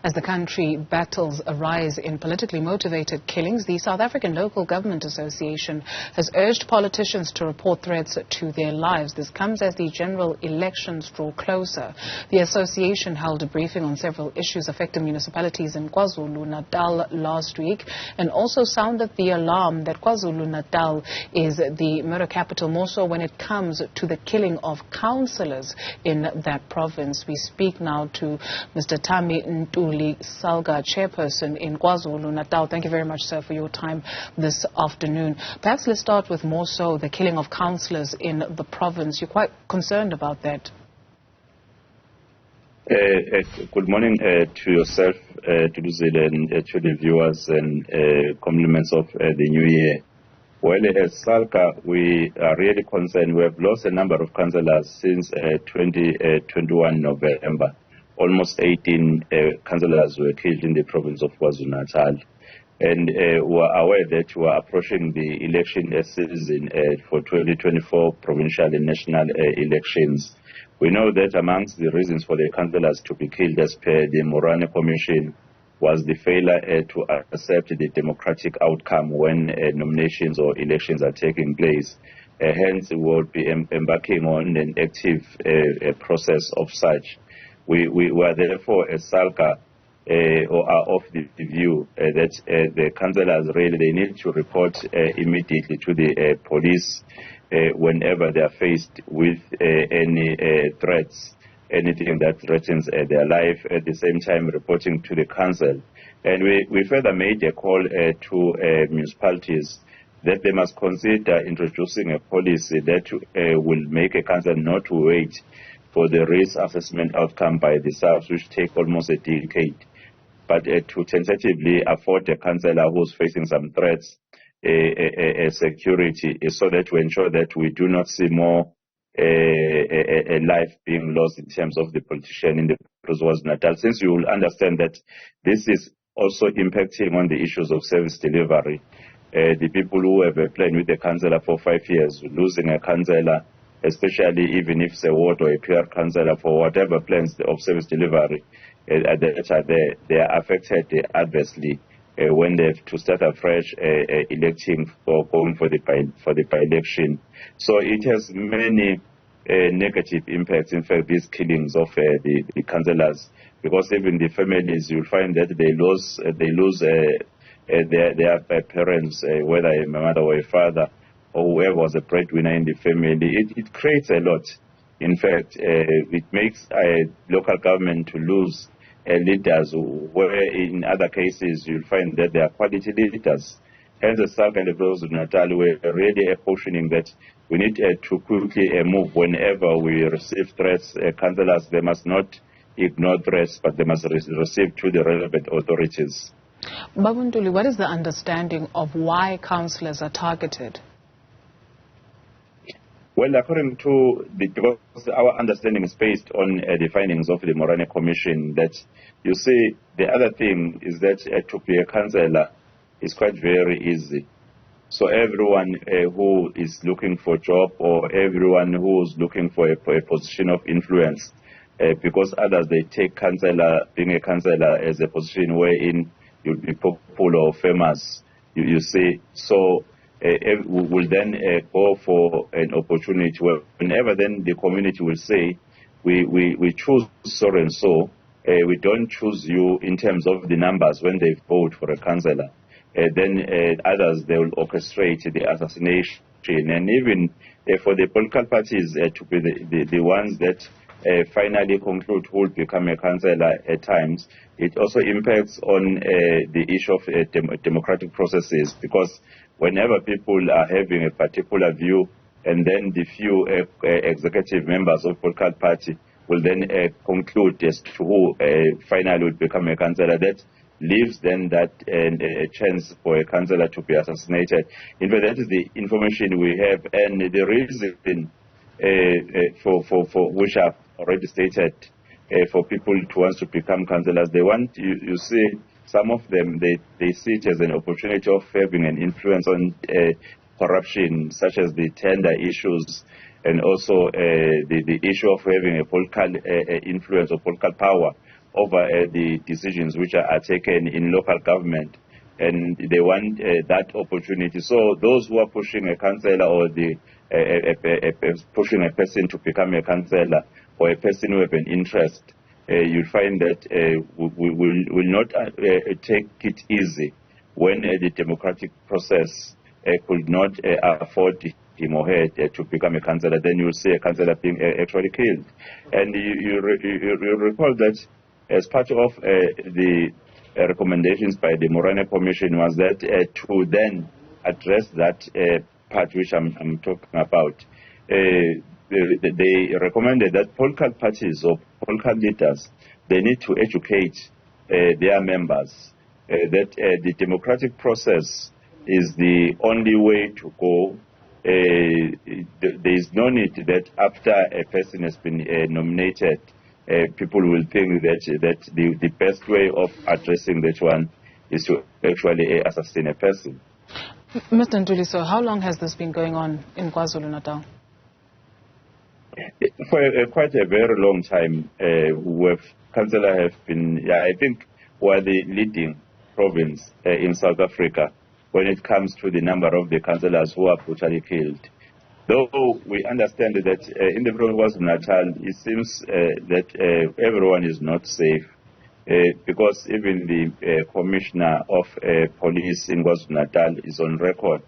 As the country battles a rise in politically motivated killings, the South African Local Government Association has urged politicians to report threats to their lives. This comes as the general elections draw closer. The association held a briefing on several issues affecting municipalities in KwaZulu-Natal last week and also sounded the alarm that KwaZulu-Natal is the murder capital, more so when it comes to the killing of councillors in that province. We speak now to Mr. Thami Ntuli, SALGA Chairperson in KwaZulu-Natal. Thank you very much, sir, for your time this afternoon. Perhaps let's start with more so the killing of councillors in the province. You're quite concerned about that. Good morning to yourself, to the viewers, and compliments of the new year. Well, at SALGA, we are really concerned. We have lost a number of councillors since 2021 November. Almost 18 councillors were killed in the province of KwaZulu-Natal. And we are aware that we are approaching the election season for 2024 provincial and national elections. We know that amongst the reasons for the councillors to be killed as per the Morane Commission was the failure to accept the democratic outcome when nominations or elections are taking place. Hence, we will be embarking on an active process of such. We are therefore, as SALGA, are of the view that the councillors really they need to report immediately to the police whenever they are faced with any threats, anything that threatens their life, at the same time reporting to the council. And we further made a call to municipalities that they must consider introducing a policy that will make a council not to wait for the risk assessment outcome by the SARS, which take almost a decade, but to tentatively afford a councillor who's facing some threats security, so that we ensure that we do not see more a life being lost in terms of the politician in the KwaZulu-Natal. Since you will understand that this is also impacting on the issues of service delivery. The people who have a plan with a councillor for 5 years, losing a councillor, especially even if it's a ward or a PR councillor for whatever plans of service delivery that are there, they are affected adversely when they have to start afresh electing or going for the by-election. So it has many negative impacts. In fact, these killings of the councillors, because even the families, you'll find that they lose their parents, whether a mother or a father, or whoever was a breadwinner in the family. It creates a lot. In fact, it makes local government to lose leaders, where in other cases you'll find that they are quality leaders. Hence, the SALGA and the KwaZulu-Natal were really cautioning that we need to quickly move whenever we receive threats. Councillors, they must not ignore threats, but they must receive to the relevant authorities. Babu Ntuli, what is the understanding of why councillors are targeted? Well, according to because our understanding is based on the findings of the Morane Commission, that you see, the other thing is that to be a councillor is quite very easy. So everyone who is looking for a job, or everyone who is looking for a position of influence, because others, they take being a councillor as a position wherein you'll be popular or famous, you see. So will then go for an opportunity where whenever then the community will say, we choose so and so, we don't choose you in terms of the numbers when they vote for a councillor. Then others, they will orchestrate the assassination. And even for the political parties to be the ones that finally conclude who will become a councillor at times, it also impacts on the issue of democratic processes, because whenever people are having a particular view, and then the few executive members of political party will then conclude as to who finally will become a councillor, that leaves then that a chance for a councillor to be assassinated. In fact, that is the information we have, and the reason for which I've already stated, for people to want to become councillors, they want, you see, some of them, they see it as an opportunity of having an influence on corruption, such as the tender issues, and also the issue of having a political influence or political power over the decisions which are taken in local government, and they want that opportunity. So those who are pushing a councillor or pushing a person to become a councillor or a person who have an interest, you'll find that we will not take it easy when the democratic process could not afford him or her to become a councillor. Then you'll see a councillor being actually killed. And you recall that as part of the recommendations by the Morane Commission was that to then address that part which I'm talking about, they recommended that political parties or political leaders, they need to educate their members that the democratic process is the only way to go. There is no need that after a person has been nominated, people will think that the best way of addressing that one is to actually assassinate a person. Mr. Ntuli, so how long has this been going on in KwaZulu-Natal? For quite a very long time. Councillor have been, I think, we're the leading province in South Africa when it comes to the number of the councillors who are brutally killed. Though we understand that in the province of Natal, it seems that everyone is not safe, because even the commissioner of police in KwaZulu-Natal is on record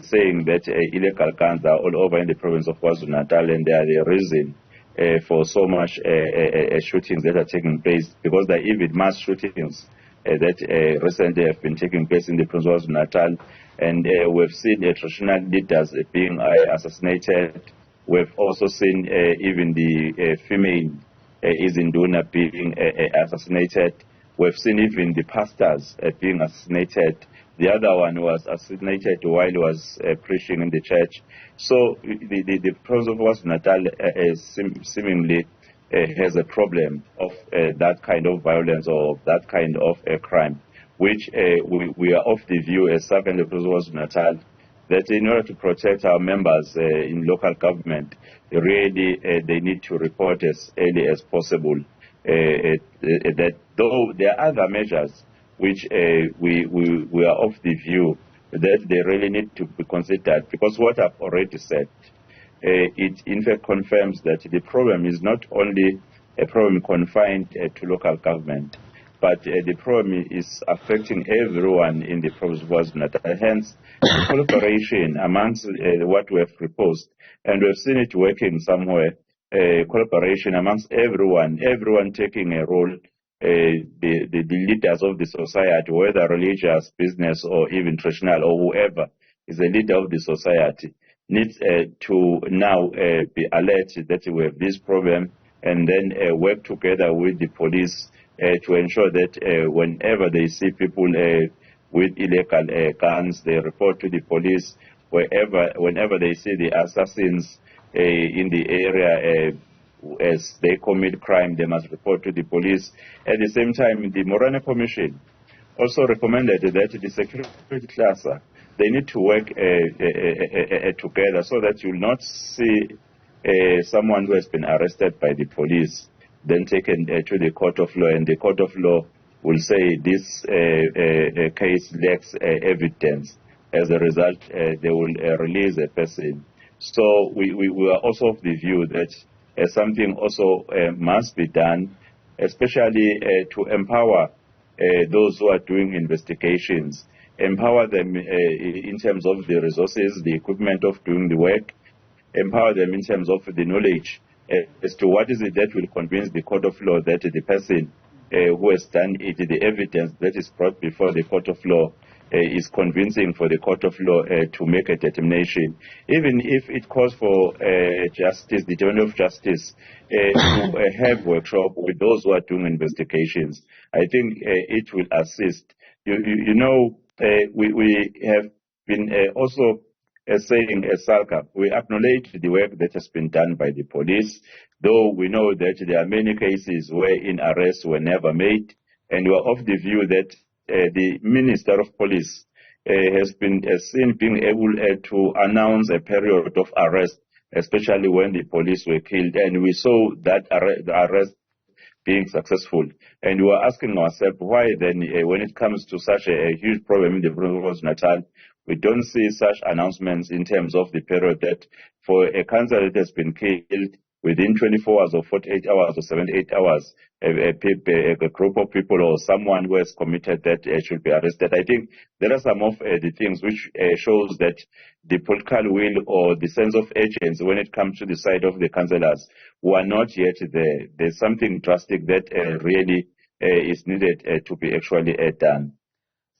saying that illegal guns are all over in the province of KwaZulu-Natal, and they are the reason for so much shootings that are taking place, because there are even mass shootings that recently have been taking place in the province of Natal, and we've seen traditional leaders being assassinated. We've also seen even the female Izinduna being assassinated. We've seen even the pastors being assassinated. The other one was assassinated while he was preaching in the church. So the province of KwaZulu-Natal seemingly has a problem of that kind of violence or that kind of crime, which we are of the view as SALGA in the province of KwaZulu-Natal that in order to protect our members in local government, really they need to report as early as possible. That though there are other measures which we are of the view that they really need to be considered, because what I've already said, it in fact confirms that the problem is not only a problem confined to local government, but the problem is affecting everyone in the province of KwaZulu-Natal. Hence, the collaboration amongst what we have proposed, and we've seen it working somewhere, collaboration amongst everyone taking a role, the leaders of the society, whether religious, business, or even traditional, or whoever is a leader of the society, needs to now be alerted that we have this problem, and then work together with the police to ensure that whenever they see people with illegal guns, they report to the police. Whenever they see the assassins in the area, as they commit crime, they must report to the police. At the same time, the Morane Commission also recommended that the security class, they need to work together so that you will not see someone who has been arrested by the police then taken to the court of law, and the court of law will say this case lacks evidence. As a result, they will release a person. So we are also of the view that something also must be done, especially to empower those who are doing investigations, empower them in terms of the resources, the equipment of doing the work, empower them in terms of the knowledge as to what is it that will convince the court of law that the person who has done it, the evidence that is brought before the court of law is convincing for the court of law to make a determination. Even if it calls for justice, the Department of Justice, to have workshop with those who are doing investigations, I think it will assist. You know, we have been also saying as SALGA, we acknowledge the work that has been done by the police, though we know that there are many cases wherein arrests were never made, and we are of the view that the Minister of Police has been seen being able to announce a period of arrest, especially when the police were killed, and we saw that the arrest being successful. And we were asking ourselves why then, when it comes to such a huge problem in the province of Natal, we don't see such announcements in terms of the period that for a councillor that has been killed within 24 hours or 48 hours or 78 hours, a group of people or someone who has committed that should be arrested. I think there are some of the things which shows that the political will or the sense of urgency when it comes to the side of the councillors who are not yet there. There's something drastic that really is needed to be actually done.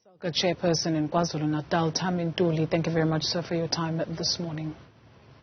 SALGA Chairperson in KwaZulu-Natal, Thami Ntuli, thank you very much, sir, for your time this morning.